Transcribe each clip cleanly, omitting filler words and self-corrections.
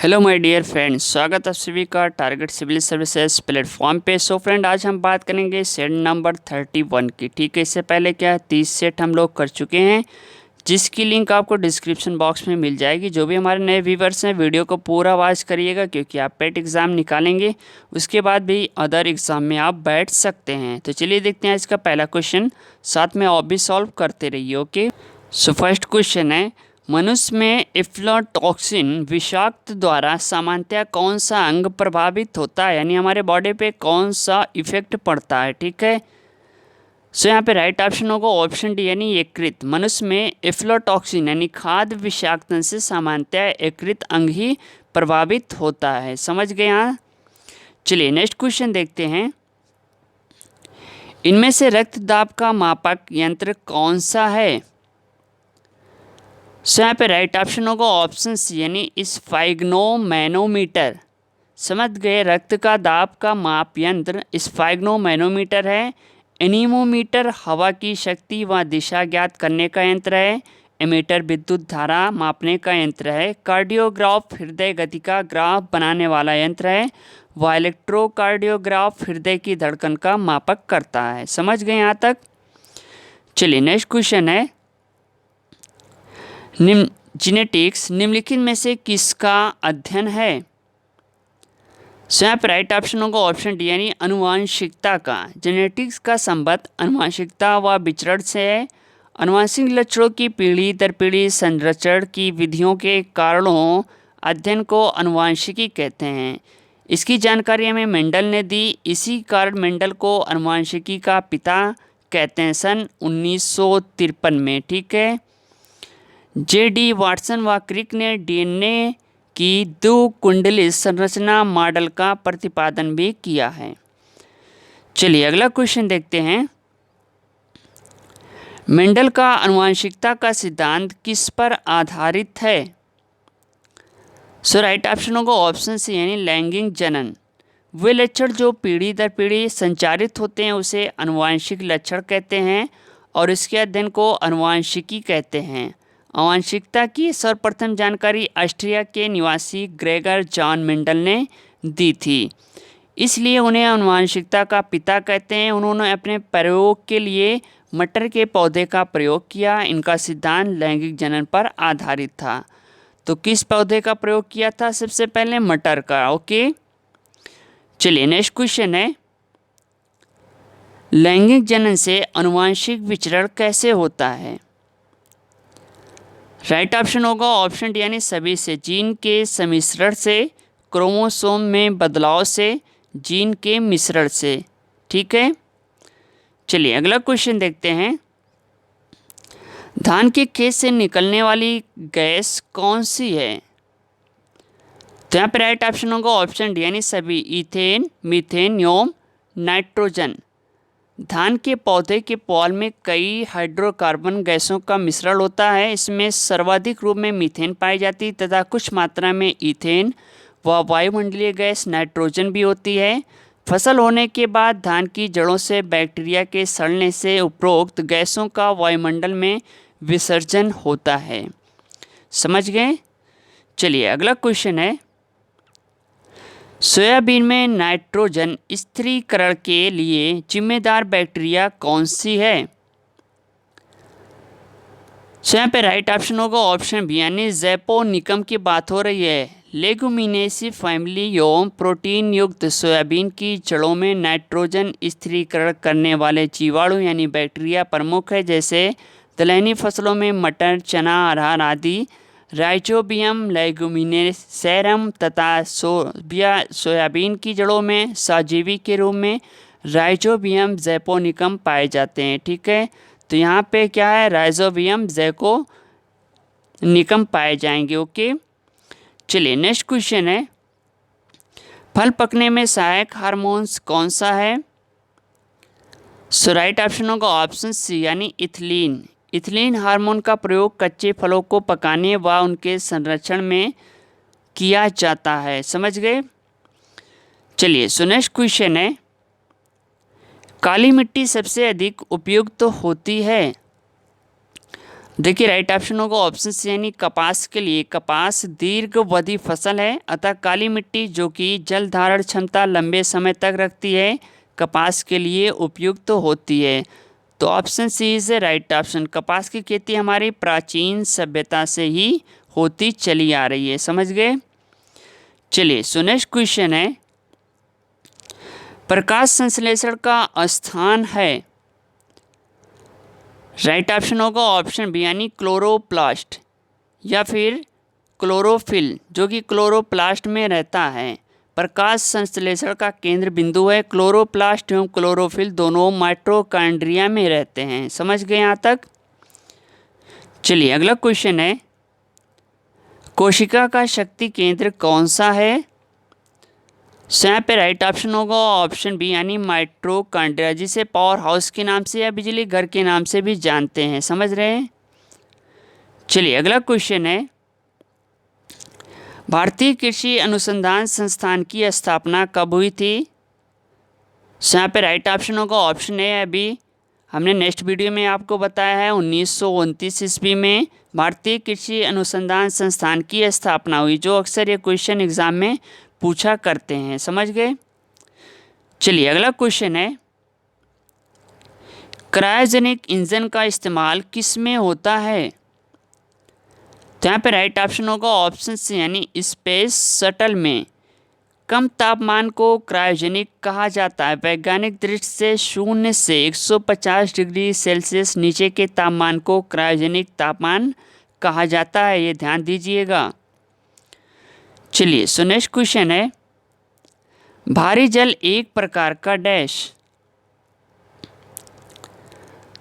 Hello my dear friends, स्वागत है सभी का टारगेट सिविल सर्विसेज प्लेटफॉर्म पे। सो फ्रेंड, आज हम बात करेंगे सेट नंबर 31 की। ठीक है, इससे पहले क्या 30 सेट हम लोग कर चुके हैं, जिसकी लिंक आपको डिस्क्रिप्शन बॉक्स में मिल जाएगी। जो भी हमारे नए व्यूवर्स हैं, वीडियो को पूरा वॉच करिएगा, क्योंकि आप पेट एग्ज़ाम निकालेंगे, उसके बाद भी अदर एग्ज़ाम में आप बैठ सकते हैं। तो चलिए देखते हैं इसका पहला क्वेश्चन, साथ में और भी सॉल्व करते रहिए। ओके, सो फर्स्ट क्वेश्चन है, मनुष्य में एफ्लाटॉक्सिन विषाक्त द्वारा सामान्यतः कौन सा अंग प्रभावित होता है, यानी हमारे बॉडी पे कौन सा इफेक्ट पड़ता है। ठीक है, सो यहाँ पे राइट ऑप्शन होगा ऑप्शन डी, यानी यकृत। मनुष्य में एफ्लाटॉक्सिन यानी खाद्य विषाक्तन से सामान्यतः यकृत अंग ही प्रभावित होता है। समझ गए यहाँ। चलिए नेक्स्ट क्वेश्चन देखते हैं, इनमें से रक्त दाब का मापक यंत्र कौन सा है। सो यहाँ पे राइट ऑप्शन होगा ऑप्शन सी, यानी स्फाइग्नोमैनोमीटर। समझ गए, रक्त का दाब का माप यंत्र स्फाइग्नोमैनोमीटर है। एनीमोमीटर हवा की शक्ति व दिशा ज्ञात करने का यंत्र है। एमीटर विद्युत धारा मापने का यंत्र है। कार्डियोग्राफ हृदय गति का ग्राफ बनाने वाला यंत्र है। व इलेक्ट्रोकार्डियोग्राफ हृदय की धड़कन का मापक करता है। समझ गए यहाँ तक। चलिए नेक्स्ट क्वेश्चन है, जेनेटिक्स निम्नलिखित में से किसका अध्ययन है। सो यहाँ पर राइट ऑप्शन होगा ऑप्शन डी, यानी अनुवांशिकता का। जेनेटिक्स का संबंध अनुवांशिकता व विचरण से है। अनुवांशिक लक्षणों की पीढ़ी दर पीढ़ी संरक्षण की विधियों के कारणों अध्ययन को अनुवांशिकी कहते हैं। इसकी जानकारी हमें मेंडल ने दी, इसी कारण मेंडल को अनुवांशिकी का पिता कहते हैं सन 1953 में। ठीक है, जे.डी. वाटसन व क्रिक ने डीएनए की दो कुंडलित संरचना मॉडल का प्रतिपादन भी किया है। चलिए अगला क्वेश्चन देखते हैं, मेंडल का अनुवांशिकता का सिद्धांत किस पर आधारित है। सो राइट ऑप्शन होगा ऑप्शन सी, यानी लैंगिक जनन। वे लक्षण जो पीढ़ी दर पीढ़ी संचारित होते हैं उसे अनुवांशिक लक्षण कहते हैं, और इसके अध्ययन को अनुवांशिकी कहते हैं। आनुवंशिकता की सर्वप्रथम जानकारी ऑस्ट्रिया के निवासी ग्रेगर जॉन मेंडल ने दी थी, इसलिए उन्हें आनुवंशिकता का पिता कहते हैं। उन्होंने अपने प्रयोग के लिए मटर के पौधे का प्रयोग किया। इनका सिद्धांत लैंगिक जनन पर आधारित था। तो किस पौधे का प्रयोग किया था, सबसे पहले मटर का। ओके, चलिए नेक्स्ट क्वेश्चन है, लैंगिक जनन से अनुवांशिक विचरण कैसे होता है। राइट ऑप्शन होगा ऑप्शन डी, यानी सभी से। जीन के सम्मिश्रण से, क्रोमोसोम में बदलाव से, जीन के मिश्रण से। ठीक है, चलिए अगला क्वेश्चन देखते हैं, धान के खेत से निकलने वाली गैस कौन सी है। तो यहाँ पर राइट ऑप्शन होगा ऑप्शन डी, यानी सभी। इथेन, मीथेन एवं नाइट्रोजन। धान के पौधे के पॉल में कई हाइड्रोकार्बन गैसों का मिश्रण होता है। इसमें सर्वाधिक रूप में मीथेन पाई जाती है तथा कुछ मात्रा में इथेन व वायुमंडलीय गैस नाइट्रोजन भी होती है। फसल होने के बाद धान की जड़ों से बैक्टीरिया के सड़ने से उपरोक्त गैसों का वायुमंडल में विसर्जन होता है। समझ गए। चलिए अगला क्वेश्चन है, सोयाबीन में नाइट्रोजन स्थिरीकरण के लिए जिम्मेदार बैक्टीरिया कौन सी है। सो यहाँ पे राइट ऑप्शन होगा ऑप्शन बी, यानी ज़ैपोनिकम की बात हो रही है। लेगुमिनेसी फैमिली एवं प्रोटीन युक्त सोयाबीन की जड़ों में नाइट्रोजन स्थिरीकरण करने वाले जीवाणु यानी बैक्टीरिया प्रमुख है, जैसे दलहनी फसलों में मटर, चना, अरहर आदि। राइजोबियम लेगुमिनेसेरम तथा सोयाबीन की जड़ों में सजीवी के रूप में राइजोबियम ज़ैपोनिकम पाए जाते हैं। ठीक है, तो यहाँ पे क्या है, राइजोबियम ज़ैपोनिकम पाए जाएंगे। ओके, चलिए नेक्स्ट क्वेश्चन है, फल पकने में सहायक हार्मोन्स कौन सा है। सो राइट ऑप्शन होगा ऑप्शन सी, यानी इथिलीन। इथिलीन हार्मोन का प्रयोग कच्चे फलों को पकाने व उनके संरक्षण में किया जाता है। समझ गए। चलिए सो नेक्स्ट क्वेश्चन है, काली मिट्टी सबसे अधिक उपयुक्त होती है। देखिए राइट ऑप्शन होगा ऑप्शन सी यानी कपास के लिए। कपास दीर्घावधि फसल है, अतः काली मिट्टी जो कि जल धारण क्षमता लंबे समय तक रखती है कपास के लिए उपयुक्त होती है। तो option C is right option. कपास की खेती हमारी प्राचीन सभ्यता से ही होती चली आ रही है, समझ गए। चलिए सो नेक्स्ट क्वेश्चन है, प्रकाश संश्लेषण का स्थान है। राइट ऑप्शन होगा ऑप्शन बी यानी क्लोरोप्लास्ट या फिर क्लोरोफिल जो कि क्लोरोप्लास्ट में रहता है। प्रकाश संश्लेषण का केंद्र बिंदु है क्लोरोप्लास्ट एवं क्लोरोफिल दोनों माइटोकॉन्ड्रिया में रहते हैं, समझ गए यहाँ तक। चलिए अगला क्वेश्चन है, कोशिका का शक्ति केंद्र कौन सा है। सो यहाँ पे राइट ऑप्शन होगा ऑप्शन बी यानी माइटोकॉन्ड्रिया, जिसे पावर हाउस के नाम से या बिजली घर के नाम से भी जानते हैं, समझ रहे हैं। चलिए अगला क्वेश्चन है, भारतीय कृषि अनुसंधान संस्थान की स्थापना कब हुई थी। सो यहाँ पे राइट ऑप्शन होगा ऑप्शन ए। अभी हमने नेक्स्ट वीडियो में आपको बताया है 1929 ईस्वी में भारतीय कृषि अनुसंधान संस्थान की स्थापना हुई, जो अक्सर ये क्वेश्चन एग्जाम में पूछा करते हैं, समझ गए। चलिए अगला क्वेश्चन है, क्रायोजेनिक इंजन का इस्तेमाल किस में होता है। तो यहाँ पे राइट ऑप्शन होगा ऑप्शन सी यानी स्पेस शटल में। कम तापमान को क्रायोजेनिक कहा जाता है। वैज्ञानिक दृष्टि से 0 से 150 डिग्री सेल्सियस नीचे के तापमान को क्रायोजेनिक तापमान कहा जाता है, ये ध्यान दीजिएगा। चलिए सो नेक्स्ट क्वेश्चन है, भारी जल एक प्रकार का डैश।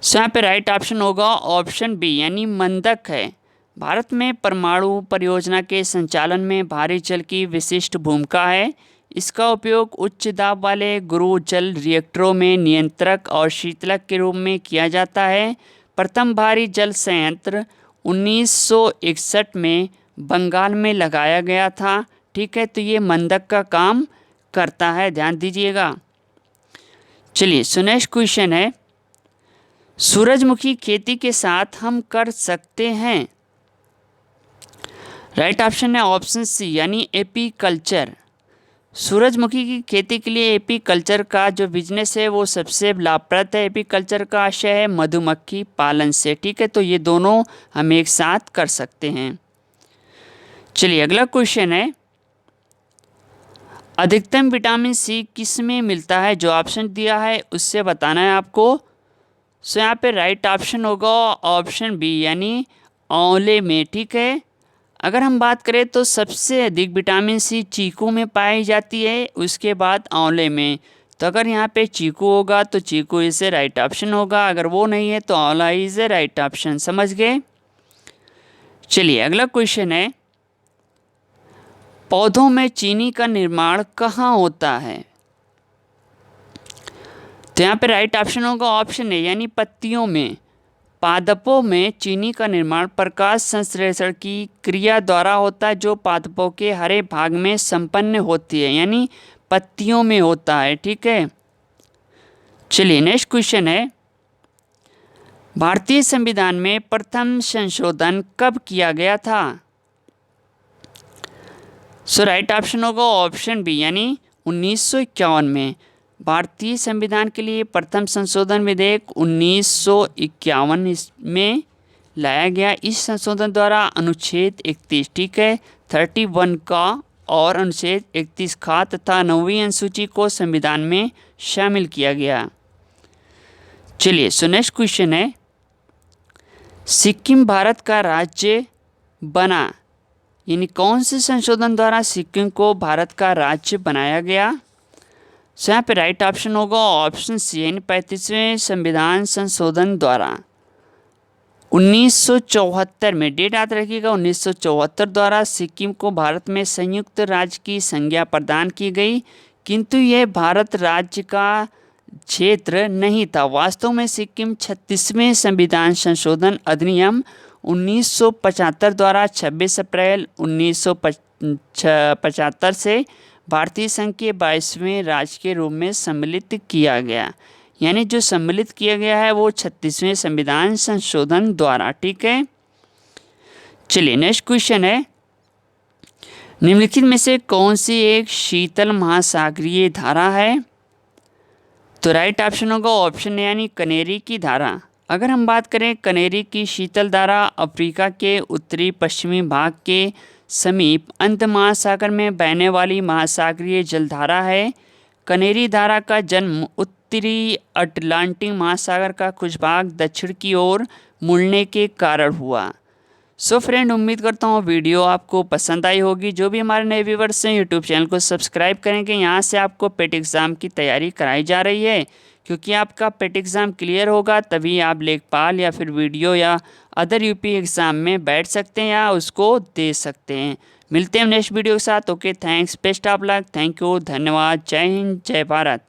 सो यहाँ पे राइट ऑप्शन होगा ऑप्शन बी यानी मंदक है। भारत में परमाणु परियोजना के संचालन में भारी जल की विशिष्ट भूमिका है। इसका उपयोग उच्च दाब वाले गुरु जल रिएक्टरों में नियंत्रक और शीतलक के रूप में किया जाता है। प्रथम भारी जल संयंत्र 1961 में बंगाल में लगाया गया था, ठीक है। तो ये मंदक का काम करता है, ध्यान दीजिएगा। चलिए सो नेक्स्ट क्वेश्चन है, सूरजमुखी खेती के साथ हम कर सकते हैं। राइट ऑप्शन है ऑप्शन सी यानी एपीकल्चर। सूरजमुखी की खेती के लिए एपीकल्चर का जो बिजनेस है वो सबसे लाभप्रद है। एपीकल्चर का आशय है मधुमक्खी पालन से, ठीक है। तो ये दोनों हम एक साथ कर सकते हैं। चलिए अगला क्वेश्चन है, अधिकतम विटामिन सी किस में मिलता है। जो ऑप्शन दिया है उससे बताना है आपको। सो यहाँ पे राइट ऑप्शन होगा ऑप्शन बी यानी आंवले में, ठीक है। अगर हम बात करें तो सबसे अधिक विटामिन सी चीकू में पाई जाती है, उसके बाद आंवले में। तो अगर यहाँ पे चीकू होगा तो चीकू इसे राइट ऑप्शन होगा, अगर वो नहीं है तो आंवला इज ए राइट ऑप्शन, समझ गए। चलिए अगला क्वेश्चन है, पौधों में चीनी का निर्माण कहाँ होता है। तो यहाँ पे राइट ऑप्शन होगा ऑप्शन ए यानी पत्तियों में। पादपों में चीनी का निर्माण प्रकाश संश्लेषण की क्रिया द्वारा होता है, जो पादपों के हरे भाग में संपन्न होती है, यानी पत्तियों में होता है, ठीक है। चलिए नेक्स्ट क्वेश्चन है, भारतीय संविधान में प्रथम संशोधन कब किया गया था। सो राइट ऑप्शन होगा ऑप्शन बी यानी 1951 में। भारतीय संविधान के लिए प्रथम संशोधन विधेयक 1951 में लाया गया। इस संशोधन द्वारा अनुच्छेद 31, ठीक है, 31 का और अनुच्छेद 31 का तथा 9वीं अनुसूची को संविधान में शामिल किया गया। चलिए सो नेक्स्ट क्वेश्चन है, सिक्किम भारत का राज्य बना, यानी कौन से संशोधन द्वारा सिक्किम को भारत का राज्य बनाया गया। सो यहाँ पे राइट ऑप्शन होगा ऑप्शन सी यानी 35वें संविधान संशोधन द्वारा। 1974 में, डेट याद रखिएगा, 1974 द्वारा सिक्किम को भारत में संयुक्त राज्य की संज्ञा प्रदान की गई, किंतु यह भारत राज्य का क्षेत्र नहीं था। वास्तव में सिक्किम 36वें संविधान संशोधन अधिनियम 1975 द्वारा 26 अप्रैल 1975 से भारतीय संघ के 22वें राज्य के रूप में सम्मिलित किया गया। यानी जो सम्मिलित किया गया है वो 36वें संविधान संशोधन द्वारा। ठीक है, चलिए नेक्स्ट क्वेश्चन है, निम्नलिखित में से कौन सी एक शीतल महासागरीय धारा है? तो राइट ऑप्शन होगा ऑप्शन यानी कनेरी की धारा। अगर हम बात करें कनेरी की शीतल धारा अफ्रीका के उत्तरी पश्चिमी भाग के समीप अंत महासागर में बहने वाली महासागरीय जलधारा है। कनेरी धारा का जन्म उत्तरी अटलांटिक महासागर का कुछ भाग दक्षिण की ओर मुड़ने के कारण हुआ। सो फ्रेंड, उम्मीद करता हूँ वीडियो आपको पसंद आई होगी। जो भी हमारे नए व्यूवर्स हैं यूट्यूब चैनल को सब्सक्राइब करेंगे। यहाँ से आपको पेट एग्ज़ाम की तैयारी कराई जा रही है, क्योंकि आपका पेट एग्ज़ाम क्लियर होगा तभी आप लेखपाल या फिर वीडियो या अदर यूपी एग्ज़ाम में बैठ सकते हैं या उसको दे सकते हैं। मिलते हैं नेक्स्ट वीडियो के साथ। Okay, thanks, best of luck, thank you, धन्यवाद, जय हिंद, जय भारत।